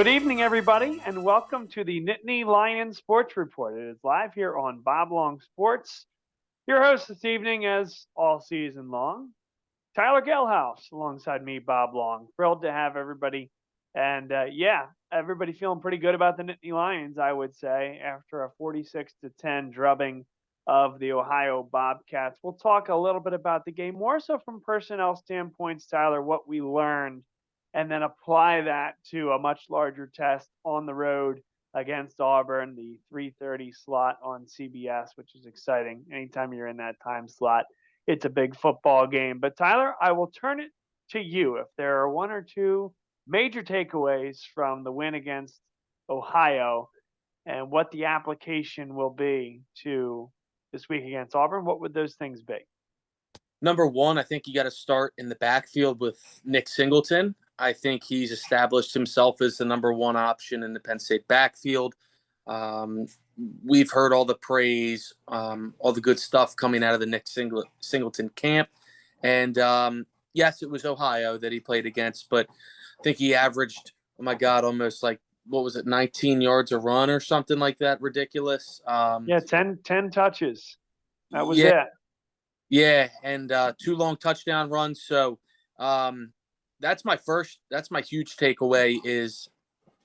Good evening, everybody, and welcome to the Nittany Lions Sports Report. It is live here on Bob Long Sports. Your host this evening, as all season long, Tyler Gelhaus, alongside me, Bob Long. Thrilled to have everybody, and everybody feeling pretty good about the Nittany Lions, I would say, after a 46-10 drubbing of the Ohio Bobcats. We'll talk a little bit about the game, more so from personnel standpoints, Tyler, what we learned, and then apply that to a much larger test on the road against Auburn, the 3:30 slot on CBS, which is exciting. Anytime you're in that time slot, it's a big football game. But Tyler, I will turn it to you if there are one or two major takeaways from the win against Ohio and what the application will be to this week against Auburn. What would those things be? Number one, I think you got to start in the backfield with Nick Singleton. I think he's established himself as the number one option in the Penn State backfield. We've heard all the praise, all the good stuff coming out of the Nick Singleton camp. And yes, it was Ohio that he played against, but I think he averaged, almost 19 yards a run or something like that. Ridiculous. 10 touches. That was it. Yeah, and 2 long touchdown runs. So that's my huge takeaway is,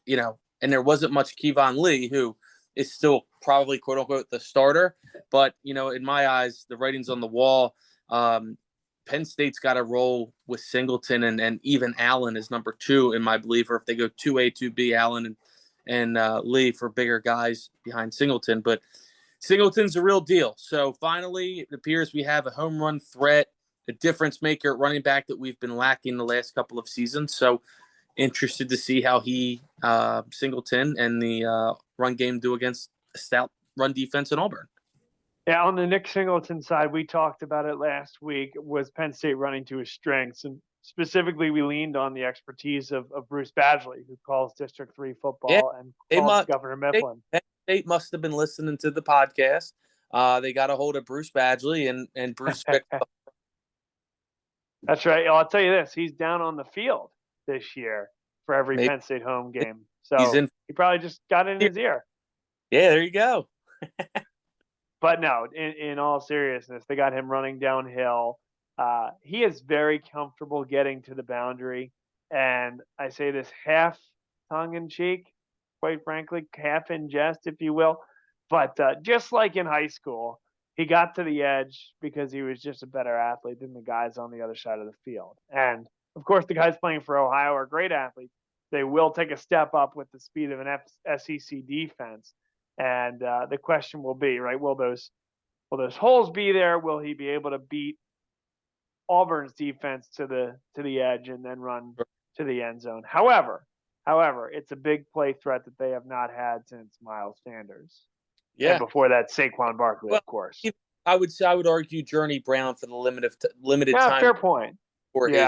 and there wasn't much Kevon Lee, who is still probably, quote unquote, the starter. But, in my eyes, the writing's on the wall. Penn State's got to roll with Singleton and even Allen is number 2 in my belief, or if they go 2A, 2B, Allen and Lee for bigger guys behind Singleton. But Singleton's a real deal. So finally, it appears we have a home run threat, a difference maker at running back that we've been lacking the last couple of seasons. So interested to see how he, Singleton, and the run game do against a stout run defense in Auburn. Yeah, on the Nick Singleton side, we talked about it last week, was Penn State running to his strengths. And specifically, we leaned on the expertise of Bruce Badgley, who calls District 3 football and calls Governor Mifflin. Penn State must have been listening to the podcast. They got a hold of Bruce Badgley, and Bruce picked up. That's right. I'll tell you this. He's down on the field this year for every Penn State home game. So he probably just got it in his ear. Yeah, there you go. But no, in all seriousness, they got him running downhill. He is very comfortable getting to the boundary. And I say this half tongue-in-cheek, quite frankly, half in jest, if you will. But just like in high school, he got to the edge because he was just a better athlete than the guys on the other side of the field. And, of course, the guys playing for Ohio are great athletes. They will take a step up with the speed of an SEC defense. And the question will be, right, will those holes be there? Will he be able to beat Auburn's defense to the edge and then run to the end zone? However, it's a big play threat that they have not had since Miles Sanders. Yeah. And before that, Saquon Barkley, of course. I would argue Journey Brown for the limited time. Fair point. For his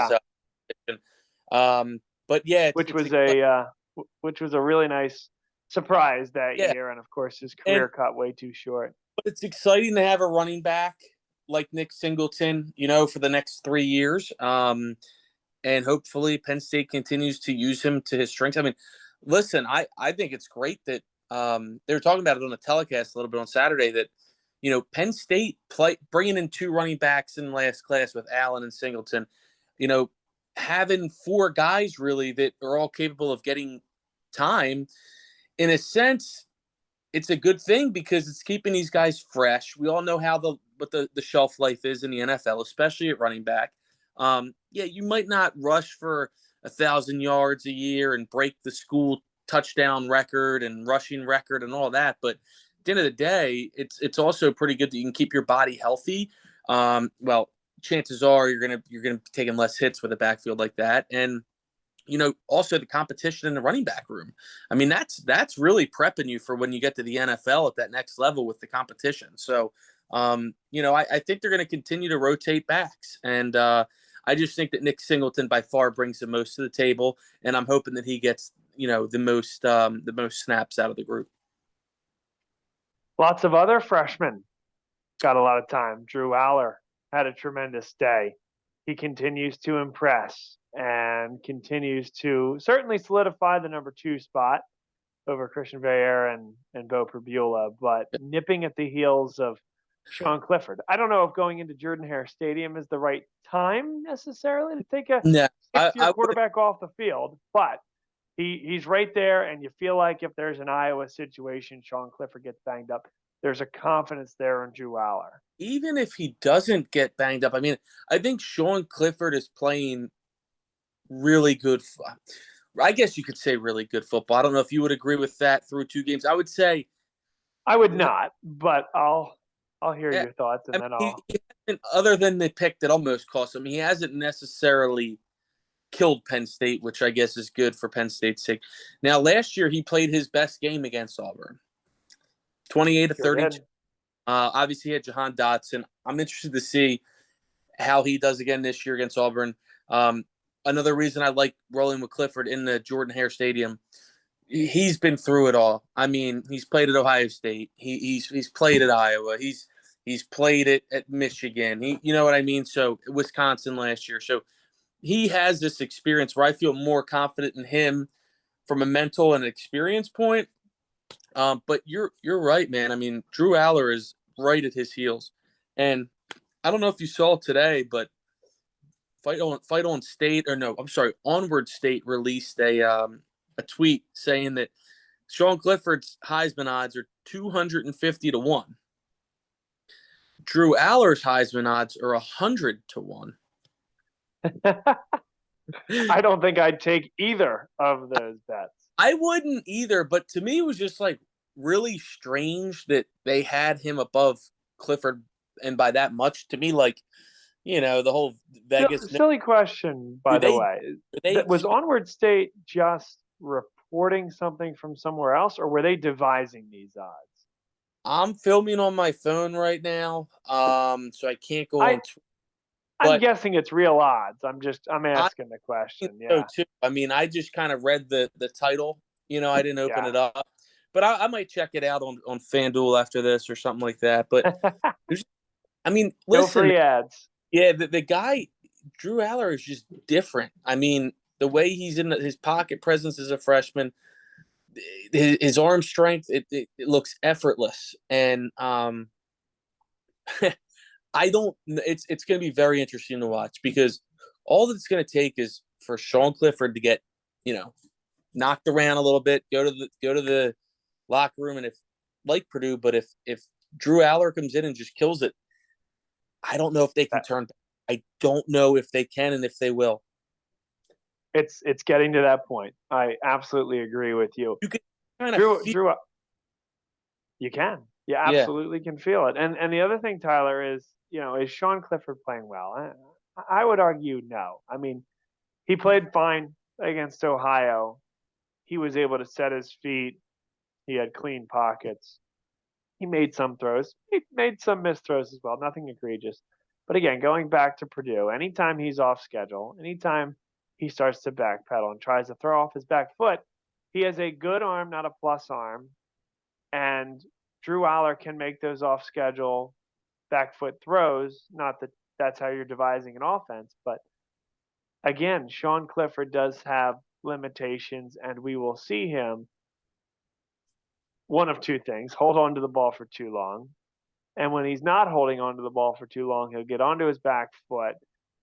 but yeah, which was a really nice surprise that year, and of course his career cut way too short. But it's exciting to have a running back like Nick Singleton, for the next 3 years. And hopefully Penn State continues to use him to his strengths. I mean, listen, I think it's great that they were talking about it on the telecast a little bit on Saturday that, Penn State bringing in 2 running backs in last class with Allen and Singleton, having 4 guys really that are all capable of getting time. In a sense, it's a good thing because it's keeping these guys fresh. We all know how what the shelf life is in the NFL, especially at running back. You might not rush for 1,000 yards a year and break the school touchdown record and rushing record and all that, but at the end of the day, it's also pretty good that you can keep your body healthy. Chances are you're gonna be taking less hits with a backfield like that, and also the competition in the running back room. I mean, that's really prepping you for when you get to the NFL at that next level with the competition. So, I think they're going to continue to rotate backs, and I just think that Nick Singleton by far brings the most to the table, and I'm hoping that he gets the most snaps out of the group. Lots of other freshmen got a lot of time. Drew Aller had a tremendous day. he continues to impress and continues to certainly solidify the number 2 spot over Christian Bayer and Bo Perbula, but nipping at the heels of Sean Clifford. I don't know if going into Jordan-Hare Stadium is the right time necessarily to take a Yeah, sixth-year quarterback off the field, but he's right there, and you feel like if there's an Iowa situation, Sean Clifford gets banged up, there's a confidence there in Drew Aller. even if he doesn't get banged up, I mean, I think Sean Clifford is playing really good. I guess you could say really good football. I don't know if you would agree with that through 2 games. I would say I would not, but I'll hear your thoughts, and I then mean, I'll. he hasn't, other than the pick that almost cost him, he hasn't necessarily killed Penn State, which I guess is good for Penn State's sake. Now, last year he played his best game against Auburn, 28 to Sure 32. did. Obviously, he had Jahan Dotson. I'm interested to see how he does again this year against Auburn. Another reason I like rolling with Clifford in the Jordan-Hare Stadium, he's been through it all. I mean, he's played at Ohio State. He's played at Iowa. He's played it at Michigan. You know what I mean? So Wisconsin last year. So he has this experience where I feel more confident in him from a mental and experience point. But you're right, man. I mean, Drew Aller is right at his heels, and I don't know if you saw today, but Onward State released a tweet saying that Sean Clifford's Heisman odds are 250 to 1. Drew Aller's Heisman odds are 100 to 1. I don't think I'd take either of those bets. I wouldn't either, but to me it was just like really strange that they had him above Clifford, and by that much. To me, like, the whole Vegas. Silly question, by the way. Was Onward State just reporting something from somewhere else, or were they devising these odds? I'm filming on my phone right now, so I can't go on. I'm guessing it's real odds. I'm asking the question. Yeah. Too. I mean, I just kind of read the title. I didn't open it up, but I might check it out on FanDuel after this or something like that. But I mean, listen, no free ads. Yeah, the guy Drew Aller is just different. I mean, the way he's in his pocket presence as a freshman, his arm strength, it looks effortless, and I don't. It's going to be very interesting to watch, because all that's going to take is for Sean Clifford to get, knocked around a little bit, go to the locker room, and if like Purdue, but if Drew Aller comes in and just kills it, I don't know if they can turn back. I don't know if they can and if they will. It's getting to that point. I absolutely agree with you. You can kind of Drew, you can. You absolutely can feel it. And the other thing, Tyler, is, is Sean Clifford playing well? I would argue no. I mean, he played fine against Ohio. He was able to set his feet. He had clean pockets. He made some throws. He made some missed throws as well. Nothing egregious. But again, going back to Purdue, anytime he's off schedule, anytime he starts to backpedal and tries to throw off his back foot, he has a good arm, not a plus arm. And Drew Aller can make those off schedule back foot throws. Not that that's how you're devising an offense, but again, Sean Clifford does have limitations, and we will see him one of two things: hold on to the ball for too long. And when he's not holding onto the ball for too long, he'll get onto his back foot.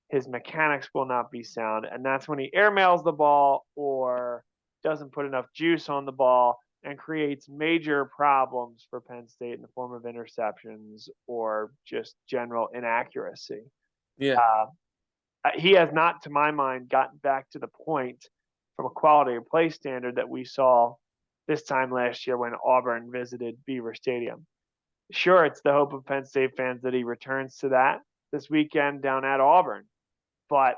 His mechanics will not be sound. And that's when he airmails the ball or doesn't put enough juice on the ball and creates major problems for Penn State in the form of interceptions or just general inaccuracy. Yeah. He has not, to my mind, gotten back to the point from a quality of play standard that we saw this time last year when Auburn visited Beaver Stadium. Sure, it's the hope of Penn State fans that he returns to that this weekend down at Auburn. But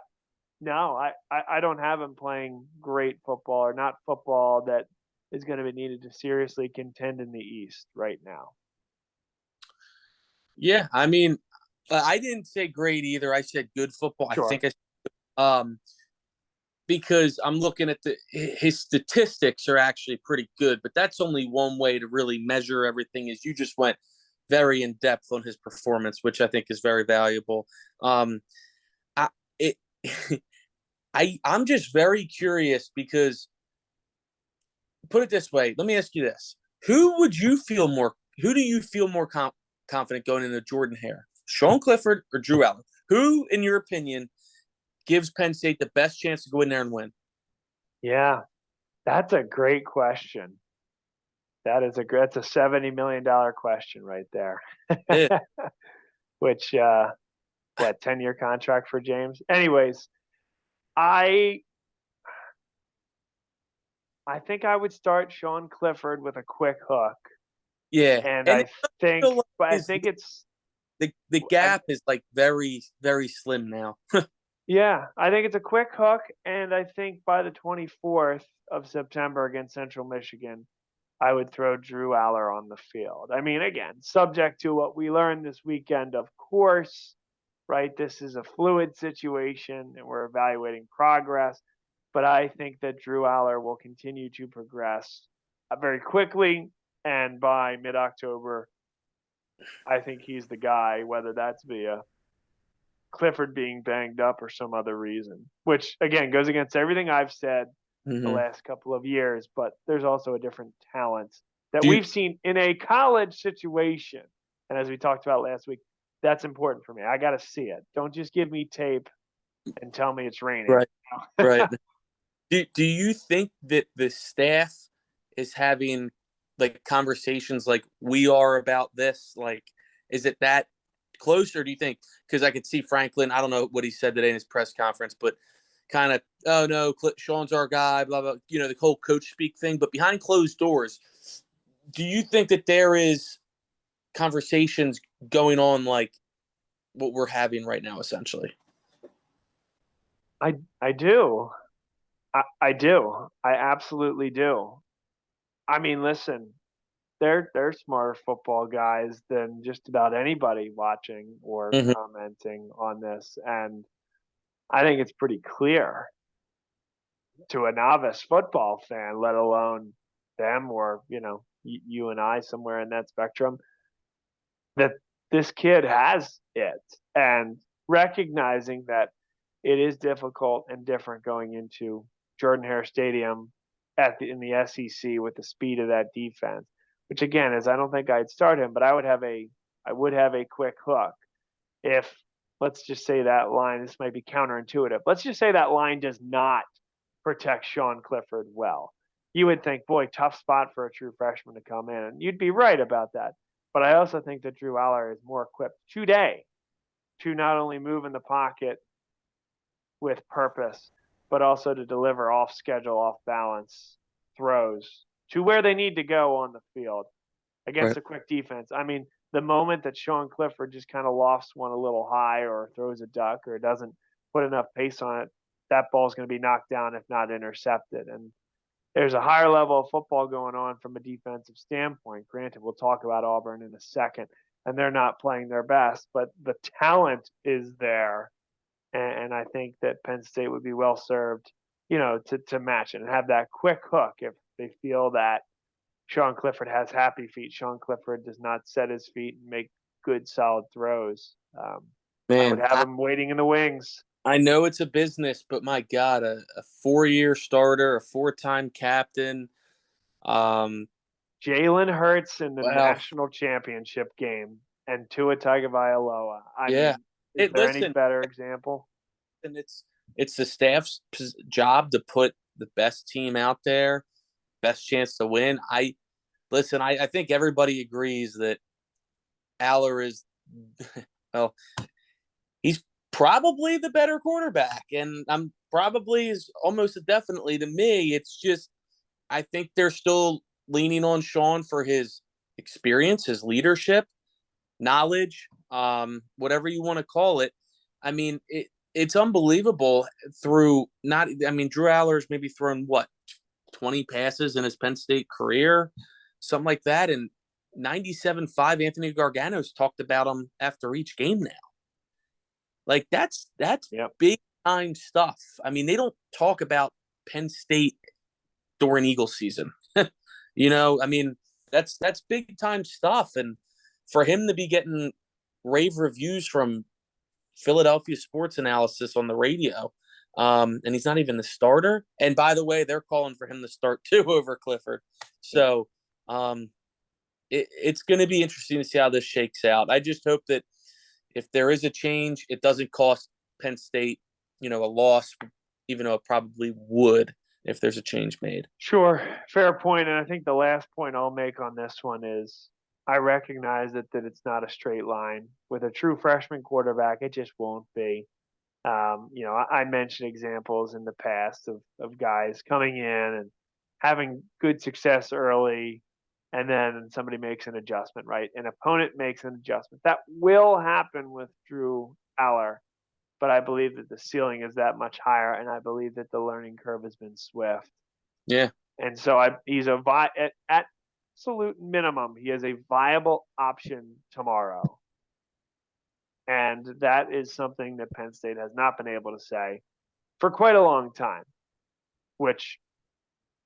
no, I don't have him playing great football, or not football that is going to be needed to seriously contend in the East right now. Yeah, I mean, I didn't say great either. I said good football. Sure. I think because I'm looking at his statistics are actually pretty good, but that's only one way to really measure everything. Is you just went I'm just very curious because, put it this way, let me ask you this. Who do you feel more confident going into Jordan Hare? Sean Clifford or Drew Allen? Who, in your opinion, gives Penn State the best chance to go in there and win? Yeah, that's a great question. That's a $70 million question right there. Yeah. Which what 10-year contract for James? Anyways, I I think I would start Sean Clifford with a quick hook, Yeah. and And I is think it's the I, gap is like very, very slim now. yeah, I think it's a quick hook, and I think by the 24th of September against Central Michigan, I would throw Drew Aller on the field. I mean, again, subject to what we learned this weekend, of course, right? This is a fluid situation and we're evaluating progress. But I think that Drew Aller will continue to progress very quickly. And by mid October, I think he's the guy, whether that's via Clifford being banged up or some other reason, which again goes against everything I've said the Mm-hmm. last couple of years. But there's also a different talent that Do you, we've seen in a college situation. And as we talked about last week, that's important for me. I got to see it. Don't just give me tape and tell me it's raining. right, right. Do you think that the staff is having like conversations like we are about this? Like, is it that close, or do you think? Because I could see Franklin. I don't know what he said today in his press conference, but kind of, oh no, Sean's our guy, blah blah. You know, the whole coach speak thing. But behind closed doors, do you think that there is conversations going on like what we're having right now, essentially? I do. I do. I absolutely do. I mean, listen, they're smarter football guys than just about anybody watching or Mm-hmm. commenting on this, and I think it's pretty clear to a novice football fan, let alone them or you and I somewhere in that spectrum, that this kid has it, and recognizing that it is difficult and different going into Jordan Hare Stadium in the SEC with the speed of that defense. Which again is I don't think I'd start him, but I would have a quick hook if, let's just say, that line. This might be counterintuitive. Let's just say that line does not protect Sean Clifford well. You would think, boy, tough spot for a true freshman to come in, and you'd be right about that. But I also think that Drew Aller is more equipped today to not only move in the pocket with purpose, but also to deliver off schedule, off balance throws to where they need to go on the field against Right. a quick defense. I mean, the moment that Sean Clifford just kind of lofts one a little high or throws a duck or doesn't put enough pace on it, that ball's going to be knocked down if not intercepted. And there's a higher level of football going on from a defensive standpoint. Granted, we'll talk about Auburn in a second, and they're not playing their best, but the talent is there. And I think that Penn State would be well served, to match it and have that quick hook if they feel that Sean Clifford has happy feet. Sean Clifford does not set his feet and make good, solid throws. I would Man, have him waiting in the wings. I know it's a business, but my God, a 4-year starter, a 4-time captain. Um, Jalen Hurts in the well, national championship game and Tua Tagovailoa. I yeah. mean, is It there any listen, better example? and it's the staff's job to put the best team out there, best chance to win. I think everybody agrees that Aller is well, he's probably the better quarterback, and I'm probably is almost definitely to me. It's just I think they're still leaning on Sean for his experience, his leadership, knowledge, whatever you want to call it. I mean, it's unbelievable through not. I mean, Drew Aller's maybe thrown what 20 passes in his Penn State career, something like that, and 97.5 Anthony Gargano's talked about him after each game now. Like that's Yep. big time stuff. I mean, they don't talk about Penn State during Eagle season. I mean, that's big time stuff. And for him to be getting rave reviews from Philadelphia sports analysis on the radio. And he's not even the starter. And by the way, they're calling for him to start too over Clifford. So it's going to be interesting to see how this shakes out. I just hope that if there is a change, it doesn't cost Penn State, a loss, even though it probably would if there's a change made. Sure, fair point. And I think the last point I'll make on this one is I recognize that it's not a straight line. With a true freshman quarterback, it just won't be. I mentioned examples in the past of guys coming in and having good success early, and then somebody makes an adjustment, right? An opponent makes an adjustment. That will happen with Drew Aller, but I believe that the ceiling is that much higher, and I believe that the learning curve has been swift. Yeah. And so he's at absolute minimum, he is a viable option tomorrow. And that is something that Penn State has not been able to say for quite a long time, which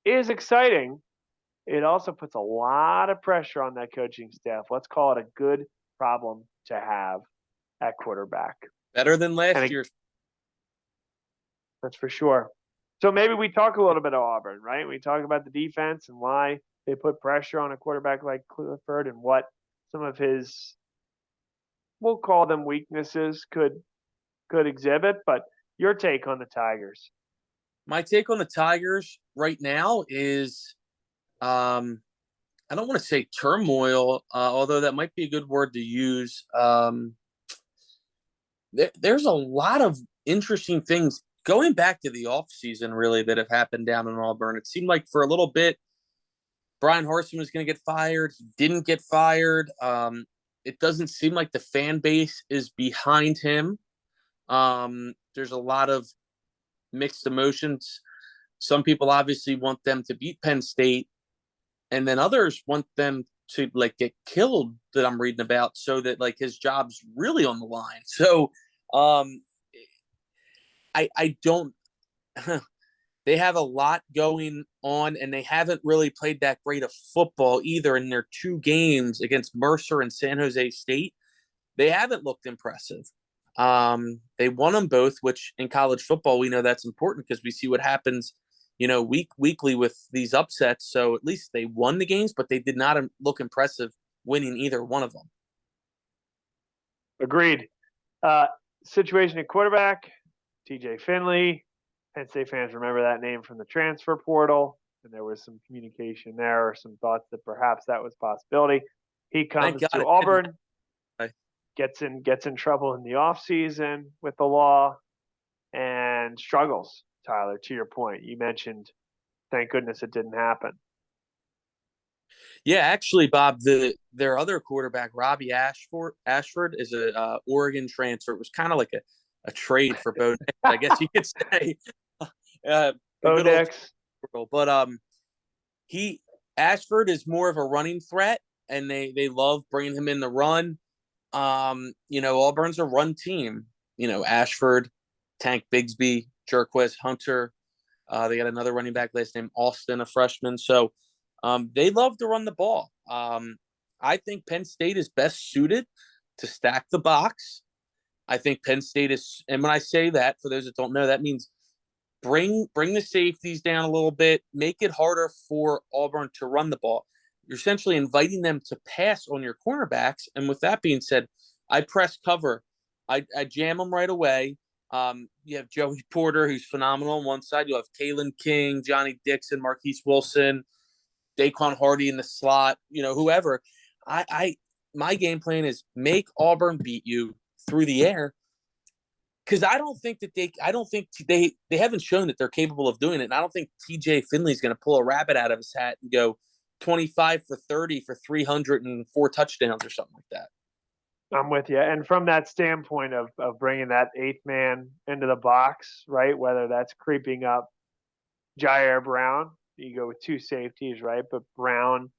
is exciting. It also puts a lot of pressure on that coaching staff. Let's call it a good problem to have at quarterback. Better than last year. That's for sure. So maybe we talk a little bit of Auburn, right? We talk about the defense and why they put pressure on a quarterback like Clifford and what some of his, we'll call them weaknesses, could exhibit. But your take on the Tigers? My take on the Tigers right now is, I don't want to say turmoil, although that might be a good word to use. There's a lot of interesting things going back to the offseason, really, that have happened down in Auburn. It seemed like for a little bit, Brian Harsin was going to get fired. He didn't get fired. It doesn't seem like the fan base is behind him. There's a lot of mixed emotions. Some people obviously want them to beat Penn State, and then others want them to get killed, that I'm reading about, so that his job's really on the line. So I don't they have a lot going on, and they haven't really played that great of football either in their 2 games against Mercer and San Jose State. They haven't looked impressive. They won them both, which in college football, we know that's important because we see what happens, weekly with these upsets. So at least they won the games, but they did not look impressive winning either one of them. Agreed. Situation at quarterback, TJ Finley. Penn State fans remember that name from the transfer portal, and there was some communication there, or some thoughts that perhaps that was a possibility. He comes to Auburn, gets in trouble in the offseason with the law, and struggles. Tyler, to your point, you mentioned, thank goodness it didn't happen. Yeah, actually, Bob, their other quarterback, Robbie Ashford, is a Oregon transfer. It was kind of like a trade for Bo Nix, I guess you could say. Bo Nix. But Ashford is more of a running threat, and they love bringing him in the run. Auburn's a run team. Ashford, Tank Bigsby, Jerquez Hunter. They got another running back last name Austin, a freshman. So they love to run the ball. I think Penn State is best suited to stack the box. I think Penn State is, and when I say that, for those that don't know, that means bring the safeties down a little bit, make it harder for Auburn to run the ball. You're essentially inviting them to pass on your cornerbacks. And with that being said, I press cover. I jam them right away. You have Joey Porter, who's phenomenal on one side. You have Kalen King, Johnny Dixon, Marquise Wilson, Daquan Hardy in the slot, whoever. My game plan is make Auburn beat you through the air, because I don't think they haven't shown that they're capable of doing it. And I don't think TJ Finley is going to pull a rabbit out of his hat and go 25 for 30 for 304 touchdowns or something like that. I'm with you. And from that standpoint of bringing that 8th man into the box, right, whether that's creeping up Jair Brown, you go with 2 safeties, right, but Brown,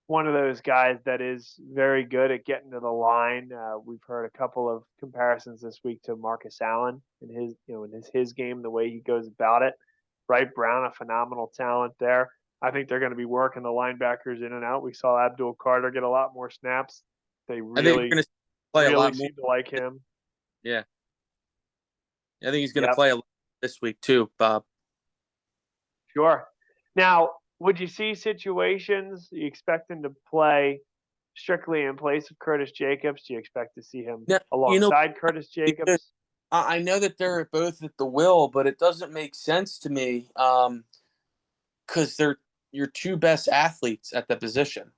one of those guys that is very good at getting to the line. We've heard a couple of comparisons this week to Marcus Allen in his game, the way he goes about it, right? Brown, a phenomenal talent there. I think they're going to be working the linebackers in and out. We saw Abdul Carter get a lot more snaps. They really seem to like him. Yeah. I think he's going to Yep, play a lot this week too, Bob. sure. Now, would you see situations you expect him to play strictly in place of Curtis Jacobs? Do you expect to see him Now, alongside Curtis because Jacobs? I know that they're both at the will, but it doesn't make sense to me because they're your two best athletes at the position.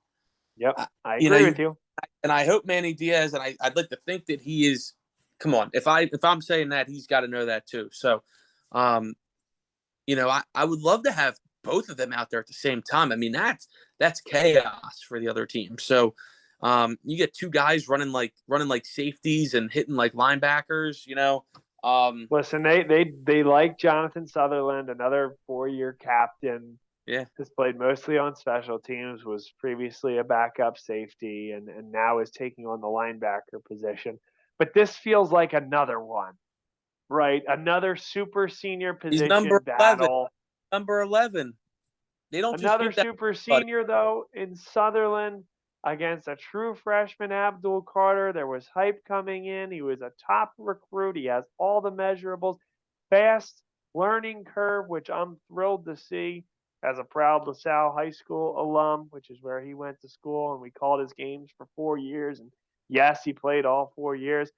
Yep, Uh, I you know, agree with you. and I hope Manny Diaz, and I'd like to think that he is. Come on, if I'm saying that, he's got to know that too. So, um, I would love to have both of them out there at the same time. I mean, that's chaos for the other team. So, you get two guys running like safeties and hitting like linebackers. Listen, they like Jonathan Sutherland, another 4-year captain. Yeah, Has played mostly on special teams, was previously a backup safety, and now is taking on the linebacker position. But this feels like another one, right? Another super senior he's position 11. battle. Number 11. They don't just Another give that, super but senior, though, in Sutherland against a true freshman, Abdul Carter. There was hype coming in. He was a top recruit. He has all the measurables, fast learning curve, which I'm thrilled to see as a proud LaSalle High School alum, which is where he went to school. And we called his games for 4 years. And yes, he played all 4 years.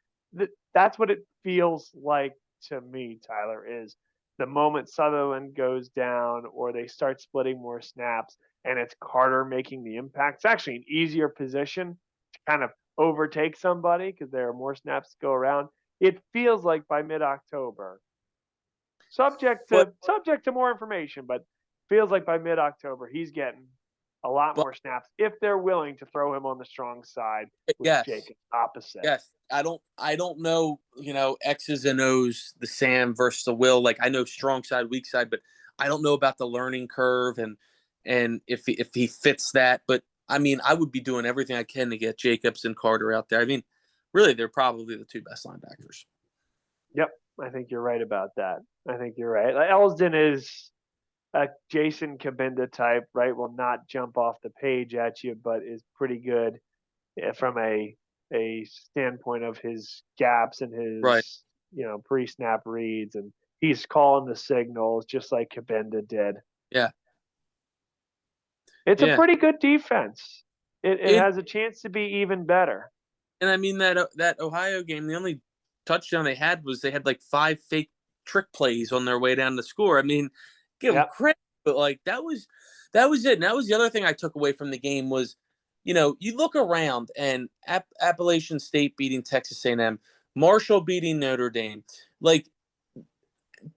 That's what it feels like to me, Tyler, is the moment Sutherland goes down or they start splitting more snaps and it's Carter making the impact, it's actually an easier position to kind of overtake somebody because there are more snaps to go around. It feels like by mid-October, but subject to more information, but feels like by mid-October he's getting a lot but more snaps if they're willing to throw him on the strong side with yes, Jacobs opposite. yes. I don't know, X's and O's, the Sam versus the Will. Like I know strong side, weak side, but I don't know about the learning curve and if he fits that. But I mean, I would be doing everything I can to get Jacobs and Carter out there. I mean, really, they're probably the two best linebackers. Yep, I think you're right about that. I think you're right. Like, Elsden is a Jason Kabinda type, right? Will not jump off the page at you, but is pretty good from a standpoint of his gaps and Right. his pre-snap reads, and he's calling the signals just like Kabinda did. Yeah. It's a Yeah. pretty good defense. It It has a chance to be even better. And I mean that Ohio game, the only touchdown they had was they had like 5 fake trick plays on their way down to score. I mean, give them Yep. credit, but like that was it. And that was the other thing I took away from the game was, you look around and Appalachian State beating Texas A&M, Marshall beating Notre Dame, like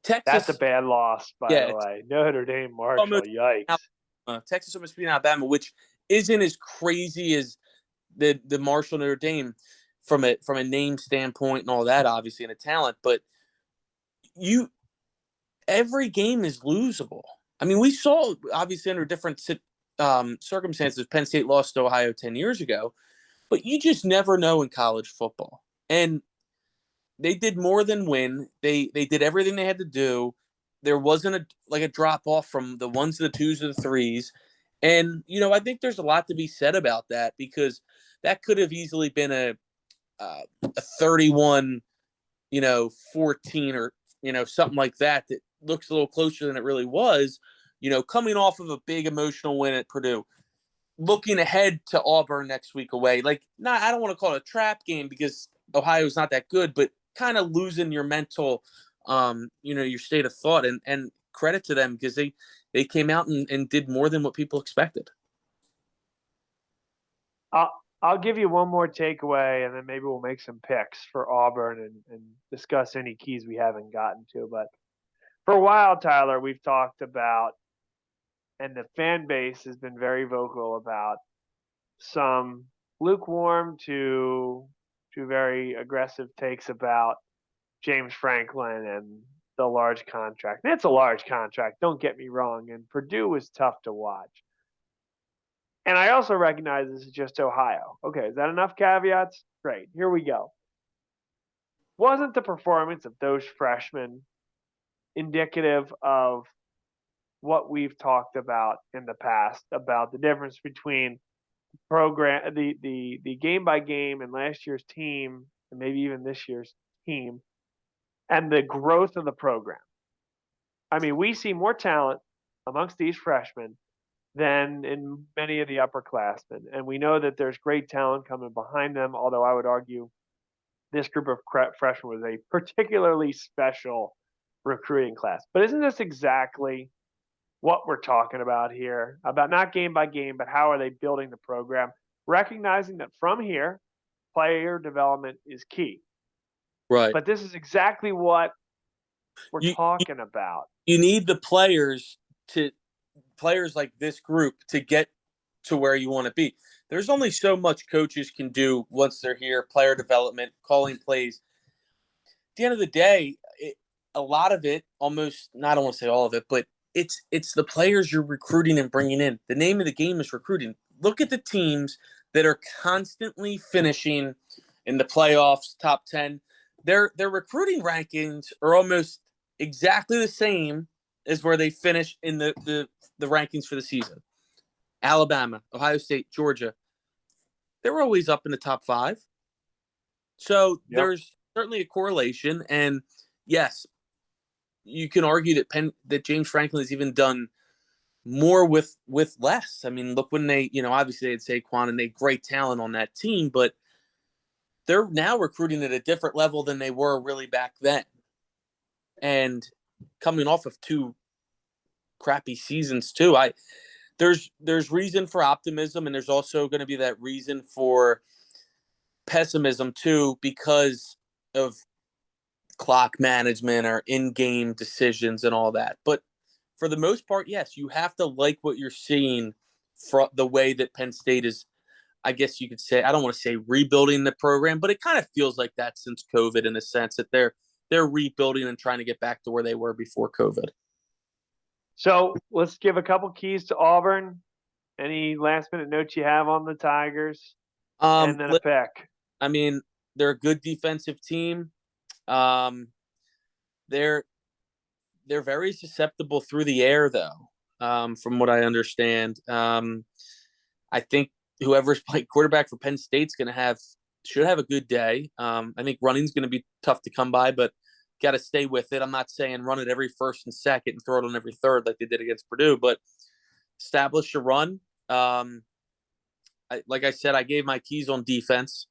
That's a Texas. bad loss, by Yeah, the way. Notre Dame, Marshall. almost Yikes. Texas almost beating Alabama, which isn't as crazy as the Marshall Notre Dame from a name standpoint and all that, obviously, and a talent. But you every game is losable. I mean, we saw obviously under different circumstances. Penn State lost to Ohio 10 years ago, but you just never know in college football. And they did more than win. They did everything they had to do. There wasn't a drop off from the ones to the twos to the threes. And I think there's a lot to be said about that because that could have easily been a 31, 14 or something like that looks a little closer than it really was. Coming off of a big emotional win at Purdue, looking ahead to Auburn next week away. Like, not I don't want to call it a trap game because Ohio's not that good, but kind of losing your mental, your state of thought. And credit to them because they came out and did more than what people expected. I'll I'll give you one more takeaway, and then maybe we'll make some picks for Auburn and discuss any keys we haven't gotten to. But for a while, Tyler, we've talked about, and the fan base has been very vocal about some lukewarm to very aggressive takes about James Franklin and the large contract. And it's a large contract, don't get me wrong, and Purdue was tough to watch. And I also recognize this is just Ohio. Okay, is that enough caveats? Great, here we go. Wasn't the performance of those freshmen indicative of what we've talked about in the past about the difference between the game by game and last year's team and maybe even this year's team and the growth of the program. I mean, we see more talent amongst these freshmen than in many of the upperclassmen. And we know that there's great talent coming behind them, although I would argue this group of freshmen was a particularly special recruiting class. But isn't this exactly what we're talking about here? About not game by game, but how are they building the program? Recognizing that from here, player development is key. Right. But this is exactly what we're You talking about. you need the players like this group to get to where you want to be. There's only so much coaches can do once they're here, player development, calling plays. At the end of the day, a lot of it, almost, not, I don't want to say all of it, but it's the players you're recruiting and bringing in. The name of the game is recruiting. Look at the teams that are constantly finishing in the playoffs, top 10. Their recruiting rankings are almost exactly the same as where they finish in the rankings for the season. Alabama, Ohio State, Georgia, they were always up in the top 5. So there's certainly a correlation. And yes, you can argue that James Franklin has even done more with less. I mean, look, when they, obviously they had Saquon and they had great talent on that team, but they're now recruiting at a different level than they were really back then. And coming off of 2 crappy seasons too, there's reason for optimism, and there's also going to be that reason for pessimism too, because of clock management or in-game decisions and all that. But for the most part, yes, you have to like what you're seeing from the way that Penn State is, I guess you could say, I don't want to say rebuilding the program, but it kind of feels like that since COVID, in the sense that they're rebuilding and trying to get back to where they were before COVID. So let's give a couple keys to Auburn. Any last minute notes you have on the Tigers? And then a pick. I mean, they're a good defensive team. They're very susceptible through the air, though, from what I understand. I think whoever's playing quarterback for Penn State's should have a good day. I think running's going to be tough to come by, but got to stay with it. I'm not saying run it every first and second and throw it on every third like they did against Purdue, but establish your run. Like I said, I gave my keys on defense.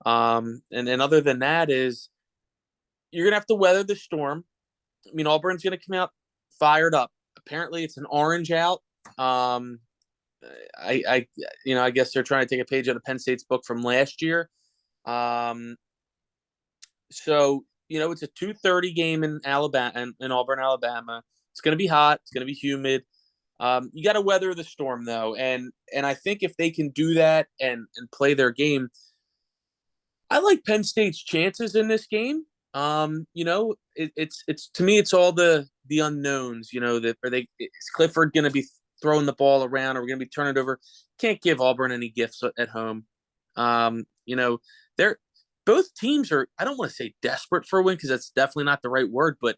And then other than that is you're going to have to weather the storm. I mean, Auburn's going to come out fired up. Apparently it's an orange out. I guess they're trying to take a page out of Penn State's book from last year. So, it's a 2:30 game in Alabama, in Auburn, Alabama. It's going to be hot. It's going to be humid. You got to weather the storm, though. And I think if they can do that and play their game, I like Penn State's chances in this game. It's to me, it's all the unknowns, is Clifford going to be throwing the ball around, or we're going to be turning it over? Can't give Auburn any gifts at home. They're both teams are, I don't want to say desperate for a win, because that's definitely not the right word, but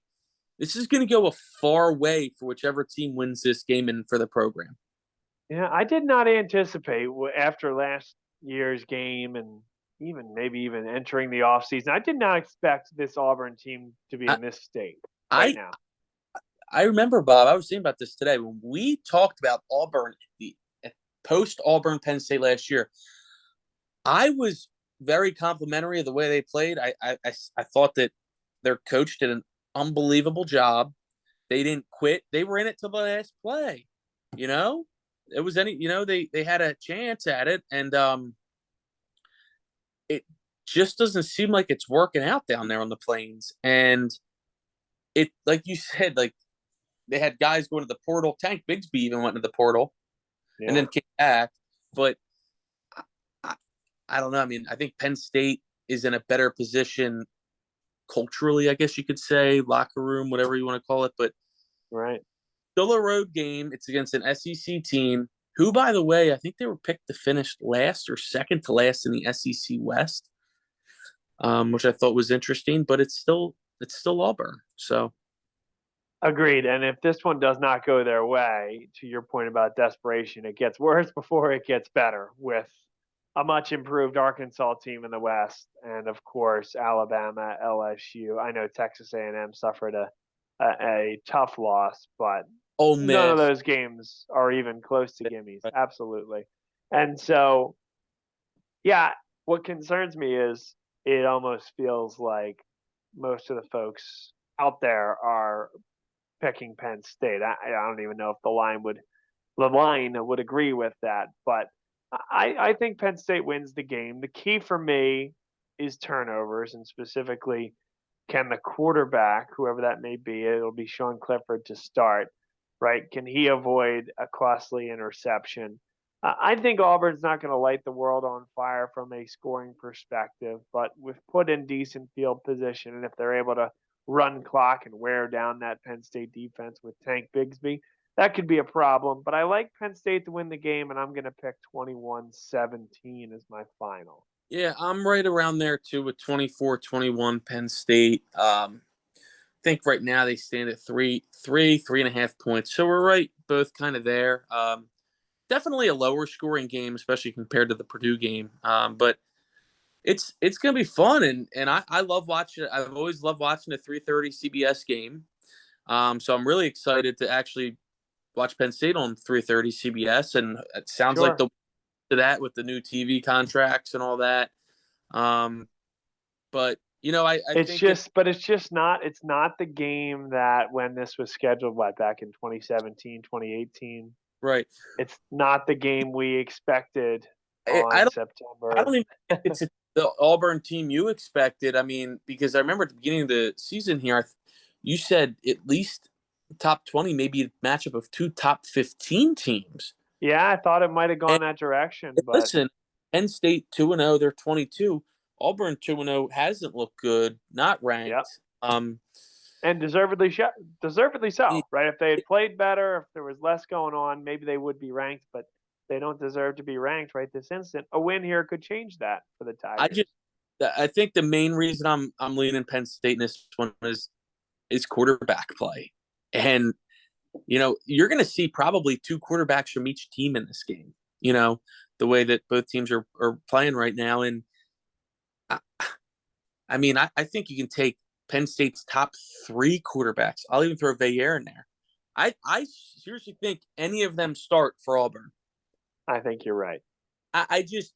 this is going to go a far way for whichever team wins this game and for the program. Yeah, I did not anticipate after last year's game and maybe even entering the offseason, I did not expect this Auburn team to be in this state now. I remember, Bob, I was thinking about this today. When we talked about Auburn, at post-Auburn Penn State last year, I was very complimentary of the way they played. I thought that their coach did an unbelievable job. They didn't quit. They were in it till the last play. It was they had a chance at it, and it just doesn't seem like it's working out down there on the Plains. And it, like you said, like they had guys going to the portal. Tank Bigsby even went to the portal and then came back. But I don't know. I mean, I think Penn State is in a better position culturally, I guess you could say, locker room, whatever you want to call it. But still a road game. It's against an SEC team who, by the way, I think they were picked to finish last or second to last in the SEC West, which I thought was interesting. But it's still Auburn. So agreed. And if this one does not go their way, to your point about desperation, it gets worse before it gets better with a much improved Arkansas team in the West, and of course Alabama, LSU. I know Texas A&M suffered a tough loss, but Ole none of Miss. those games are even close to gimmies. Absolutely. And so, yeah, what concerns me is it almost feels like most of the folks out there are picking Penn State. I don't even know if the line would agree with that, but I think Penn State wins the game. The key for me is turnovers, and specifically, can the quarterback, whoever that may be, it'll be Sean Clifford to start, right? Can he avoid a costly interception? I think Auburn's not going to light the world on fire from a scoring perspective, but with put in decent field position, and if they're able to run clock and wear down that Penn State defense with Tank Bigsby, that could be a problem. But I like Penn State to win the game, and I'm going to pick 21-17 as my final. Yeah, I'm right around there too with 24-21 Penn State. I think right now they stand at 3.5 points. So we're right, both kind of there. Definitely a lower scoring game, especially compared to the Purdue game. But it's gonna be fun, and I love watching it. I've always loved watching a 3:30 CBS game. So I'm really excited to actually watch Penn State on 3:30 CBS, and it sounds like Sure. they'll do that with the new TV contracts and all that. Um, but I It's think just, but it's not the game that when this was scheduled, what, back in 2017, 2018. right. It's not the game we expected I on I don't September. even think it's the Auburn team you expected. I mean, because I remember at the beginning of the season here, you said at least top 20, maybe a matchup of two top 15 teams. Yeah, I thought it might have And gone that direction, but listen, Penn State 2-0, they're 22. Auburn 2-0 hasn't looked good, not yep. ranked. And deservedly It, so, right? If they had played better, if there was less going on, maybe they would be ranked, but they don't deserve to be ranked right this instant. A win here could change that for the I Tigers. just I think the main reason I'm leaning Penn State in this one is quarterback play. And you're going to see probably two quarterbacks from each team in this game, the way that both teams are playing right now. And I, I mean, I think you can take Penn State's top three quarterbacks. I'll even throw Veyer in there. I seriously think any of them start for Auburn. I think you're right. I just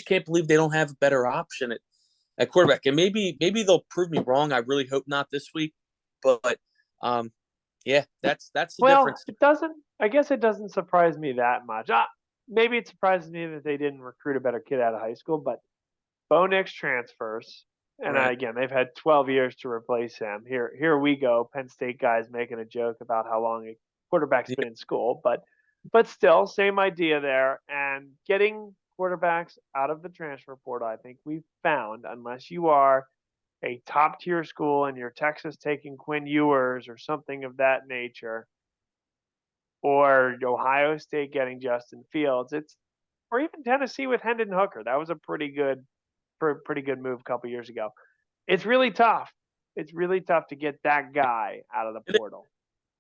can't believe they don't have a better option at quarterback. And maybe they'll prove me wrong. I really hope not this week. But yeah, that's the Well, difference. it doesn't. I guess it doesn't surprise me that much. Maybe it surprises me that they didn't recruit a better kid out of high school, but Bo Nix transfers, and Right. again, they've had 12 years to replace him. Here we go. Penn State guys making a joke about how long a quarterback's Yeah, been in school, but still, same idea there. And getting quarterbacks out of the transfer portal, I think we've found, unless you are a top tier school and you're Texas taking Quinn Ewers or something of that nature, or Ohio State getting Justin Fields, or even Tennessee with Hendon Hooker. That was a pretty good move a couple years ago. It's really tough. It's really tough to get that guy out of the it, portal.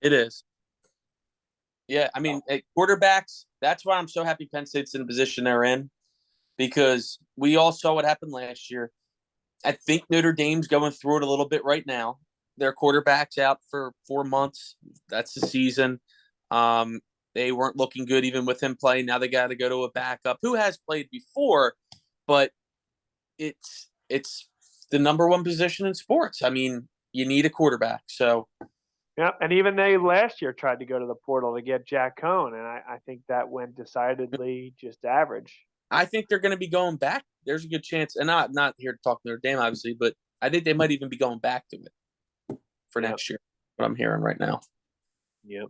it is. Yeah, I mean, quarterbacks. That's why I'm so happy Penn State's in the position they're in, because we all saw what happened last year. I think Notre Dame's going through it a little bit right now. Their quarterback's out for 4 months. That's the season. They weren't looking good even with him playing. Now they got to go to a backup who has played before, but it's the number one position in sports. I mean, you need a quarterback. So Yeah, and even they last year tried to go to the portal to get Jack Cohn, and I think that went decidedly just average. I think they're going to be going back. There's a good chance, and not here to talk Notre Dame, obviously, but I think they might even be going back to it for Yep, next year. What I'm hearing right now. yep.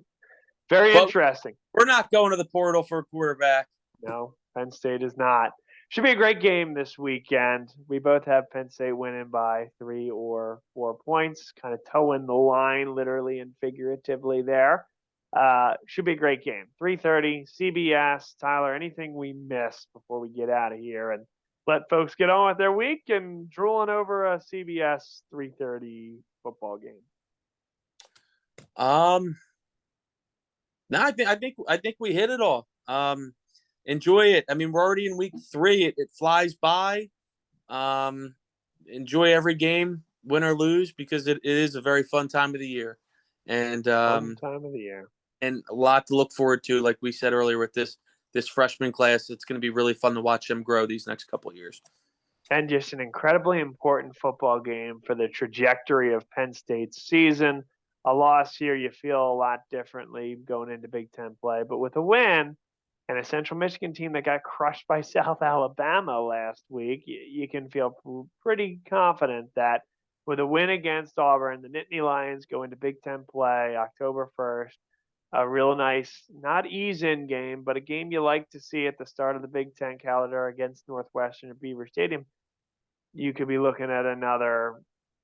Very But interesting. we're not going to the portal for a quarterback. No, Penn State is not. Should be a great game this weekend. We both have Penn State winning by 3 or 4 points, kind of toeing the line, literally and figuratively there. Should be a great game. 3:30 CBS. Tyler, anything we missed before we get out of here and let folks get on with their week and drooling over a CBS 3:30 football game? No, I think we hit it all. enjoy it. I mean, we're already in week 3. It flies by. Enjoy every game, win or lose, because it is a very fun time of the year, and Fun time of the year. and a lot to look forward to. Like we said earlier, with this freshman class, it's going to be really fun to watch them grow these next couple of years. And just an incredibly important football game for the trajectory of Penn State's season. A loss here, you feel a lot differently going into Big Ten play, but with a win and a Central Michigan team that got crushed by South Alabama last week, you can feel pretty confident that with a win against Auburn, the Nittany Lions go into Big Ten play October 1st. A real nice, not ease-in game, but a game you like to see at the start of the Big Ten calendar against Northwestern at Beaver Stadium. You could be looking at another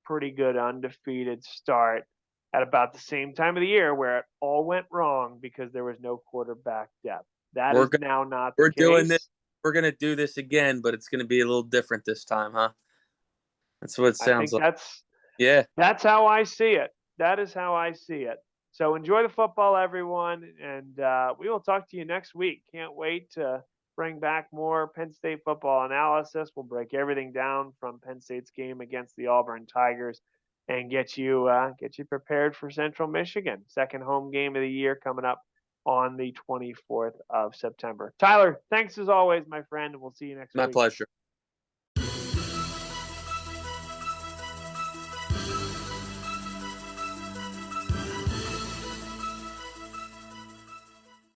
pretty good undefeated start at about the same time of the year where it all went wrong because there was no quarterback depth. That is now not the We're doing this. case. We're going to do this again, but it's going to be a little different this time, huh? That's what it I sounds think like. Yeah. that's how I see it. That is how I see it. So enjoy the football, everyone, and we will talk to you next week. Can't wait to bring back more Penn State football analysis. We'll break everything down from Penn State's game against the Auburn Tigers and get you prepared for Central Michigan, second home game of the year coming up on the 24th of September. Tyler, thanks as always, my friend, and we'll see you next My week. pleasure.